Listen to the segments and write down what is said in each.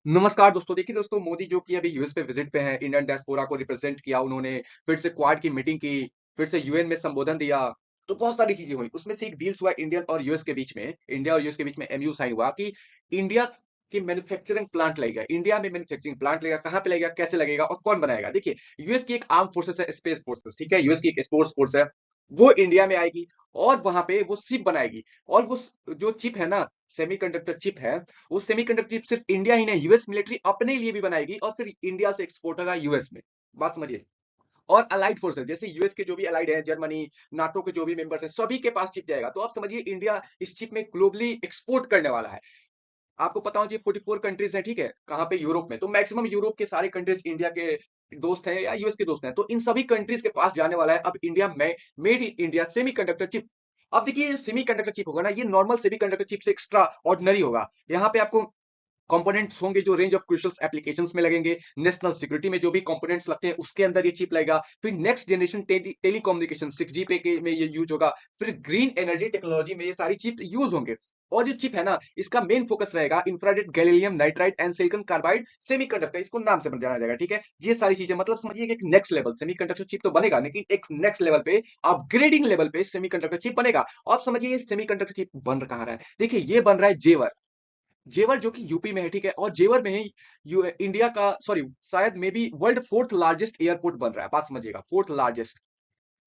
नमस्कार दोस्तों। देखिए दोस्तों, मोदी जो कि अभी यूएस पे विजिट पे हैं, इंडियन डायस्पोरा को रिप्रेजेंट किया उन्होंने, फिर से क्वाड की मीटिंग की, फिर से यूएन में संबोधन दिया। तो बहुत सारी चीजें हुई। उसमें से एक डील्स हुआ इंडियन और यूएस के बीच में, इंडिया और यूएस के बीच में एमयू साइन हुआ कि इंडिया की मैन्युफैक्चरिंग प्लांट लगेगा, इंडिया में मैन्युफैक्चरिंग प्लांट लगेगा। कहाँ पे लगेगा, कैसे लगेगा और कौन बनाएगा? देखिए, यूएस की एक आर्म फोर्सेस है, स्पेस फोर्सेस, ठीक है, यूएस की एक स्पेस फोर्स है, वो इंडिया में आएगी और वहां पे वो चिप बनाएगी। और वो जो चिप है ना, सेमीकंडक्टर चिप है, वो सेमीकंडक्टर चिप सिर्फ इंडिया ही नहीं, यूएस मिलिट्री अपने लिए भी बनाएगी और फिर इंडिया से एक्सपोर्ट होगा यूएस में। बात समझिए। और अलाइड फोर्सेस जैसे यूएस के जो भी अलाइड है, जर्मनी, नाटो के जो भी मेंबर्स हैं, सभी के पास चिप जाएगा। तो आप समझिए इंडिया इस चिप में ग्लोबली एक्सपोर्ट करने वाला है। आपको पता हो जी, 44 कंट्रीज हैं, ठीक है, कहाँ पे? यूरोप में। तो मैक्सिमम यूरोप के सारे कंट्रीज इंडिया के दोस्त हैं या यूएस के दोस्त हैं। तो इन सभी कंट्रीज के पास जाने वाला है अब इंडिया में made in India semiconductor chip. अब देखिए, सेमीकंडक्टर चिप होगा ना, ये नॉर्मल सेमीकंडक्टर चिप से एक्स्ट्रा ऑर्डिनरी होगा। यहाँ पे आपको कंपोनेंट्स होंगे जो रेंज ऑफ क्रूशियल एप्लीकेशंस में लगेंगे। नेशनल सिक्योरिटी में जो भी कंपोनेंट्स लगते हैं उसके अंदर ये चिप लगेगा। फिर नेक्स्ट जनरेशन टेलीकम्युनिकेशन 6G पे के में ये यूज होगा। फिर ग्रीन एनर्जी टेक्नोलॉजी में ये सारी चिप यूज होंगे। और जो चिप है ना, इसका मेन फोकस रहेगा infrared gallium nitride and silicon carbide semiconductor, इसको नाम से जाना जाएगा, ठीक है। ये सारी चीजें मतलब समझिए कि एक नेक्स्ट लेवल सेमीकंडक्टर चिप तो बनेगा, लेकिन एक नेक्स्ट लेवल पे, अपग्रेडिंग लेवल पे सेमीकंडक्टर चिप बनेगा। और आप समझिए ये सेमीकंडक्टर चिप बन कहाँ रहा है? देखिए, ये बन रहा है जेवर। जेवर जो कि यूपी में है, ठीक है, और जेवर में ही इंडिया का, सॉरी, शायद may be world fourth largest airport बन रहा है। बात समझिएगा, फोर्थ लार्जेस्ट।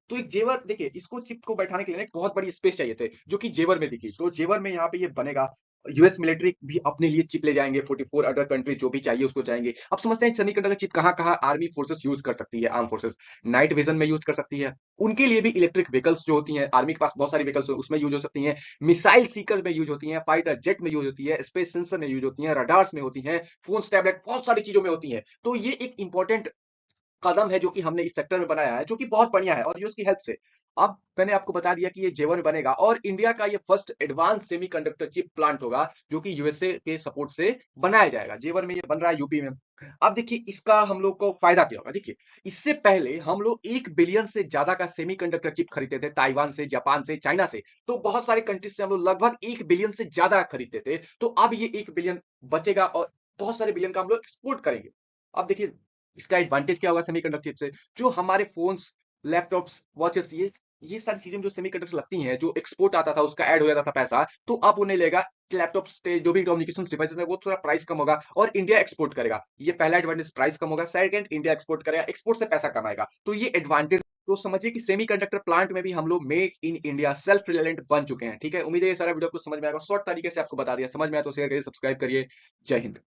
तो एक जेवर, देखिए, इसको चिप को बैठाने के लिए ना एक बहुत बड़ी स्पेस चाहिए थे, जो कि जेवर में दिखी। तो जेवर में यहाँ पे ये बनेगा। यूएस मिलिट्री भी अपने लिए चिप ले जाएंगे, 44 अदर कंट्री जो भी चाहिए उसको जाएंगे। अब समझते हैं सेमीकंडक्टर चिप कहाँ कहाँ आर्मी फोर्सेस यूज कर सकती है, आर्म फोर्सेस नाइट विजन में यूज कर सकती है। उनके लिए भी इलेक्ट्रिक व्हीकल्स जो होती हैं, आर्मी के पास बहुत सारी व्हीकल्स उसमें यूज हो सकती हैं। मिसाइल सीकर में यूज होती हैं, फाइटर जेट में यूज होती है, स्पेस सेंसर में यूज होती है, रडार्स में होती हैं, फोन, टैबलेट, बहुत सारी चीजों में होती है। तो ये एक इंपॉर्टेंट कदम है जो कि हमने इस सेक्टर में बनाया है, जो कि बहुत बढ़िया है और ये उसकी हेल्प से। अब मैंने आपको बता दिया कि ये जेवर में बनेगा और इंडिया का ये first advance semiconductor chip plant होगा, जो कि यूएसए के सपोर्ट से बनाया जाएगा। जेवर में ये बन रहा है, यूपी में। अब देखिए, इसका हम लोग को फायदा क्या होगा। देखिए, इससे पहले हम लोग 1 बिलियन से ज्यादा का सेमीकंडक्टर चिप खरीदते थे, ताइवान से, जापान से, चाइना से। तो बहुत सारे कंट्रीज से हम लोग लगभग 1 बिलियन से ज्यादा खरीदते थे। तो अब ये 1 बिलियन बचेगा और बहुत सारे बिलियन का हम लोग एक्सपोर्ट करेंगे। अब देखिए, इसका एडवांटेज क्या होगा सेमीकंडक्टर चिप से? जो हमारे फोन्स, लैपटॉप्स, वॉचेस, ये सारी चीजें जो सेमीकंडक्टर लगती हैं, जो एक्सपोर्ट आता था उसका ऐड हो जाता था पैसा, तो अब उन्हें लेगा। लैपटॉप्स पे जो भी कम्युनिकेशन डिवाइसेस है वो थोड़ा प्राइस कम होगा और इंडिया एक्सपोर्ट करेगा। ये पहला एडवांटेज, प्राइस कम होगा। सेकंड, इंडिया एक्सपोर्ट करेगा, एक्सपोर्ट से पैसा कमाएगा। तो ये एडवांटेज। तो समझिए कि सेमीकंडक्टर प्लांट में भी हम लोग make in India self reliant बन चुके हैं, ठीक है। उम्मीद है ये सारा वीडियो आपको समझ में आएगा। शॉर्ट तरीके से आपको बता दिया। समझ में आया तो शेयर करिए, सब्सक्राइब करिए। जय हिंद।